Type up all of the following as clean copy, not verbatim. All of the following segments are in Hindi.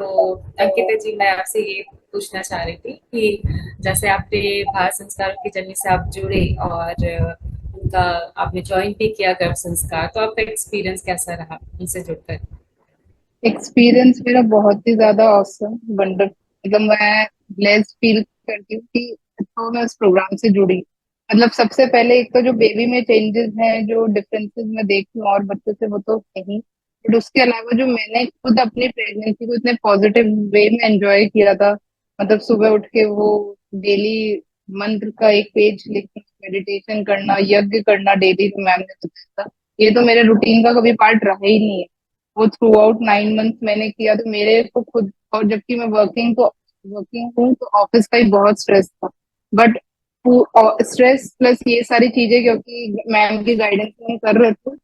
तो अंकिता जी, मैं आपसे ये पूछना चाह रही थी कि जैसे आपने भारत संस्कार की जर्नी से आप जुड़े और उनका आपने ज्वाइन भी किया गर्भ संस्कार, तो आपका एक्सपीरियंस कैसा रहा उनसे जुड़कर? एक्सपीरियंस मेरा बहुत ही ज्यादा ऑसम वंडर, मतलब मैं ब्लेस्ड फील करती हूँ कि तो मैं उस प्रोग्राम से जुड़ी। मतलब सबसे पहले एक तो जो बेबी में चेंजेस हैं, जो डिफरेंसेस मैं देखती हूँ और बच्चों से, वो तो है ही। बट उसके अलावा जो मैंने खुद अपनी प्रेगनेंसी को इतने पॉजिटिव वे में एंजॉय किया था, मतलब सुबह उठ के वो डेली मंत्र का एक पेज लिखना, मेडिटेशन करना, यज्ञ करना डेली, जो मैम ने बताया था, ये तो मेरे रूटीन का कभी पार्ट रहा ही नहीं है। वो थ्रू आउट 9 मंथ मैंने किया, तो मेरे को खुद, और जबकि मैं वर्किंग हूँ तो ऑफिस का ही बहुत स्ट्रेस था। बट स्ट्रेस प्लस ये सारी चीजें, क्योंकि मैम की गाइडेंस में कर रहे थे,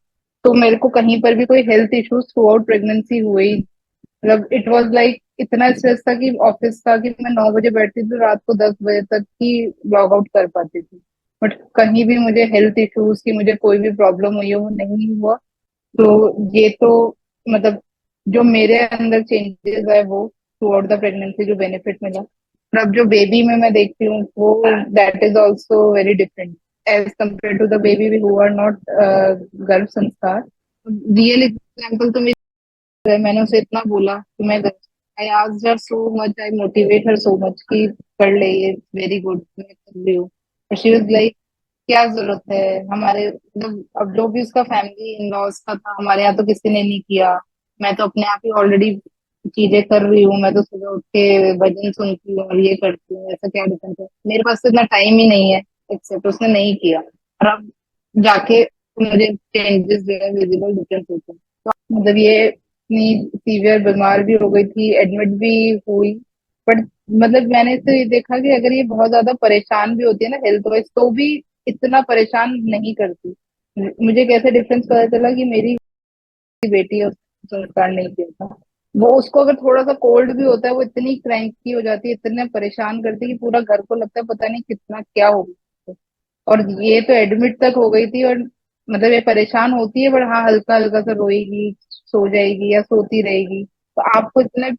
तो मेरे को कहीं पर भी कोई health issues through out pregnancy हुए ही। मतलब इट वाज लाइक इतना स्ट्रेस था कि ऑफिस था कि मैं 9 बजे बैठती थी तो रात को 10 बजे तक ही लॉग आउट कर पाती थी। बट कहीं भी मुझे हेल्थ इश्यूज की, मुझे कोई भी प्रॉब्लम हुई हो, वो नहीं हुआ। तो ये तो, मतलब जो मेरे अंदर चेंजेस है वो थ्रू आउट द प्रेगनेंसी जो बेनिफिट मिला, और अब जो बेबी में मैं देखती हूँ वो, that is also very different as compare to the baby who are not garbh sanskar. Real example तो मैंने उसे इतना बोला कि मैं, I asked her so much, I motivate her so much कि कर ले, ये वेरी गुड, मैं कर रही हूँ। शी वाज लाइक, क्या जरूरत है, हमारे मतलब अब जो भी उसका फैमिली इन लॉज का था, हमारे यहाँ तो किसी ने नहीं किया। मैं तो अपने आप ही ऑलरेडी चीजें कर रही हूँ, मैं तो सुबह उठ के भजन सुनती हूँ और ये करती हूँ, ऐसा क्या डिफरेंस है, मेरे पास तो इतना टाइम ही नहीं है। एक्सेप्ट उसने नहीं किया, और अब जाके मुझे चेंजेस जो है विजिबल डिफरेंस होते हैं। मतलब ये इतनी सीवियर बीमार भी हो गई थी, एडमिट भी हुई। बट मतलब मैंने तो ये देखा कि अगर ये बहुत ज्यादा परेशान भी होती है ना हेल्थ वाइज, तो भी इतना परेशान नहीं करती। मुझे कैसे डिफरेंस पता चला कि मेरी बेटी है, उसने संस्कार नहीं किया था। वो, उसको अगर थोड़ा सा कोल्ड भी होता है, वो इतनी क्रैंकी हो जाती है, इतने परेशान करती है कि पूरा घर को लगता है पता नहीं कितना क्या हो गया। और ये तो एडमिट तक हो गई थी, और मतलब ये परेशान होती है, पर हाँ हल्का हल्का सा रोएगी, सो जाएगी या सोती रहेगी। तो आपको इतने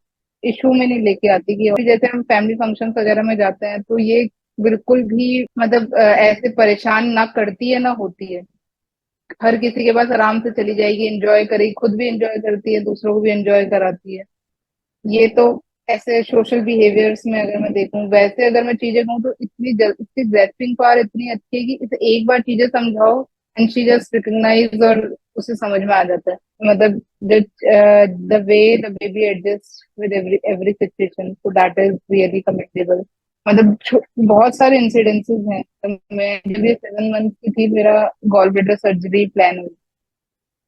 इशू में नहीं लेके आती कि, और जैसे हम फैमिली फंक्शन वगैरह में जाते हैं तो ये बिल्कुल भी मतलब ऐसे परेशान ना करती है ना होती है। हर किसी के पास आराम से चली जाएगी, एंजॉय करेगी, खुद भी एंजॉय करती है, दूसरों को भी एंजॉय कराती है। ये तो ऐसे सोशल बिहेवियर्स में अगर मैं देखूं, वैसे अगर मैं चीजें कहूँ तो इसकी ग्रेस्पिंग पावर इतनी अच्छी है कि इसे एक बार चीजें समझाओ एंड शी जस्ट रिकग्नाइज, और उसे समझ में आ जाता है। मतलब the way the baby adjust with every every situation, so that is really commendable. मतलब बहुत सारे इंसिडेंसेस हैं। तो मैं जब ये 7 मंथ की थी, मेरा गॉल ब्लेडर सर्जरी प्लान हुई,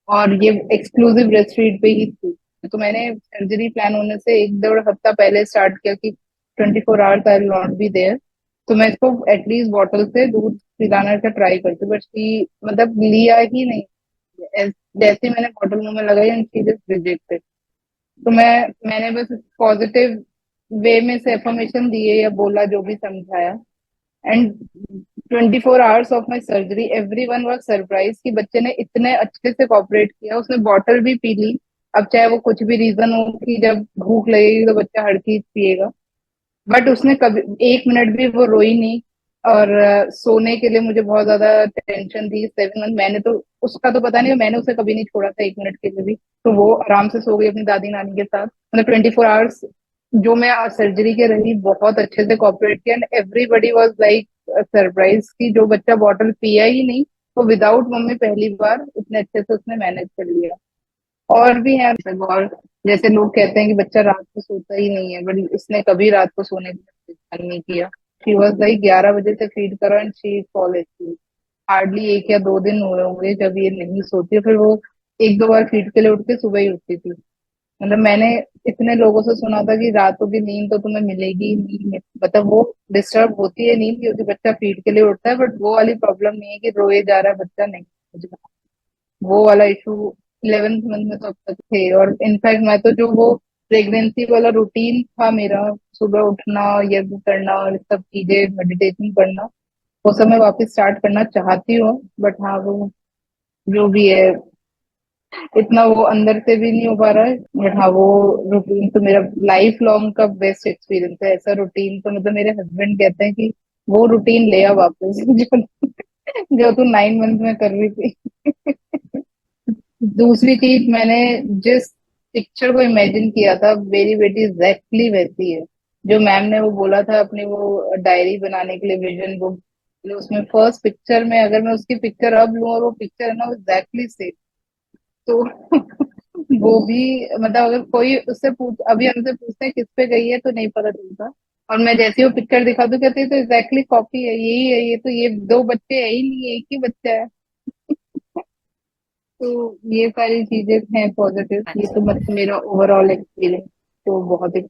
और ये एक्सक्लूसिव ब्रेस्ट फीड पे ही थी। तो मैंने सर्जरी प्लान होने से 1 डेढ़ हफ्ता पहले स्टार्ट किया कि 24 hours I will not be there. तो मैं इसको एटलीस्ट बॉटल से दूध पिलाना का ट्राई करती, बट मतलब लिया ही नहीं। जैसे ही मैंने बॉटल मुंह में लगाई एंड शी जस्ट रिजेक्टेड। तो मैंने बस पॉजिटिव वे में से एफर्मेशन दिए या बोला, जो भी समझाया। And 24 hours of my surgery, every one was surprise कि बच्चे ने इतने अच्छे से कॉपरेट किया, उसने बॉटल भी पी ली। अब चाहे वो कुछ भी रीजन हो कि जब भूख लगेगी तो बच्चा हर चीज पिएगा, बट उसने कभी 1 मिनट भी वो रोई नहीं। और सोने के लिए मुझे बहुत ज्यादा टेंशन थी 7 मंथ, मैंने तो उसका तो पता नहीं, मैंने उसे कभी नहीं छोड़ा था 1 मिनट के लिए भी। तो वो आराम से सो गई अपनी दादी नानी के साथ, मतलब 24 आवर्स जो मैं सर्जरी के रही, बहुत अच्छे से कॉपरेट किया। And everybody was like surprise कि जो बच्चा बॉटल पिया ही नहीं, वो विदाउट मम्मी पहली बार इतने अच्छे से उसने मैनेज कर लिया। और भी है मतलब, और जैसे लोग कहते हैं कि बच्चा रात को सोता ही नहीं है, बट इसने कभी रात को सोने का मन नहीं किया। शी वॉज लाइक 11 बजे से फीड करो and she fall asleep. Hardly 1 या 2 दिन हुए होंगे जब ये नहीं सोती है, फिर वो 1 2 बार फीड के लिए उठ के सुबह ही उठती थी। मतलब मैंने इतने लोगों से सुना था कि रातों की नींद तो तुम्हें मिलेगी ही नहीं, मतलब वो डिस्टर्ब होती है नींद, क्योंकि बच्चा फीड के लिए उठता है, बट वो वाली प्रॉब्लम नहीं है कि रोए जा रहा है बच्चा, नहीं। वो वाला इशू 11th मंथ में तो अब तक थे। और इनफैक्ट मैं तो, जो वो प्रेगनेंसी वाला रूटीन था मेरा, सुबह उठना, यज्ञ करना और सब चीजें, मेडिटेशन करना, वो सब मैं वापस स्टार्ट करना चाहती हूँ। बट हाँ, वो जो भी है, इतना वो अंदर से भी नहीं हो पा रहा है, बट हाँ वो रूटीन तो मेरा लाइफ लॉन्ग का बेस्ट एक्सपीरियंस है। ऐसा रूटीन तो मतलब मेरे हस्बैंड कहते हैं कि वो रूटीन ले आ वापस जो जो तू 9 मंथ में कर रही थी। दूसरी चीज, मैंने जिस पिक्चर को इमेजिन किया था मेरी बेटी एग्जैक्टली वैसी है। जो मैम ने वो बोला था अपनी वो डायरी बनाने के लिए, विजन बुक, उसमें फर्स्ट पिक्चर में अगर मैं उसकी पिक्चर अब लूं और वो पिक्चर है ना, वो एग्जैक्टली सेम। तो वो भी मतलब अगर कोई उससे पूछ, अभी हमसे पूछते हैं किस पे गई है तो नहीं पता चलता। और मैं जैसे वो पिक्चर दिखा दूं कहती है तो एग्जैक्टली कॉपी है, यही है, ये तो ये दो बच्चे है ही नहीं, एक ही बच्चा है। तो ये सारी चीजें हैं पॉजिटिव। ये तो अच्छा। मतलब मेरा ओवरऑल एक्सपीरियंस तो बहुत ही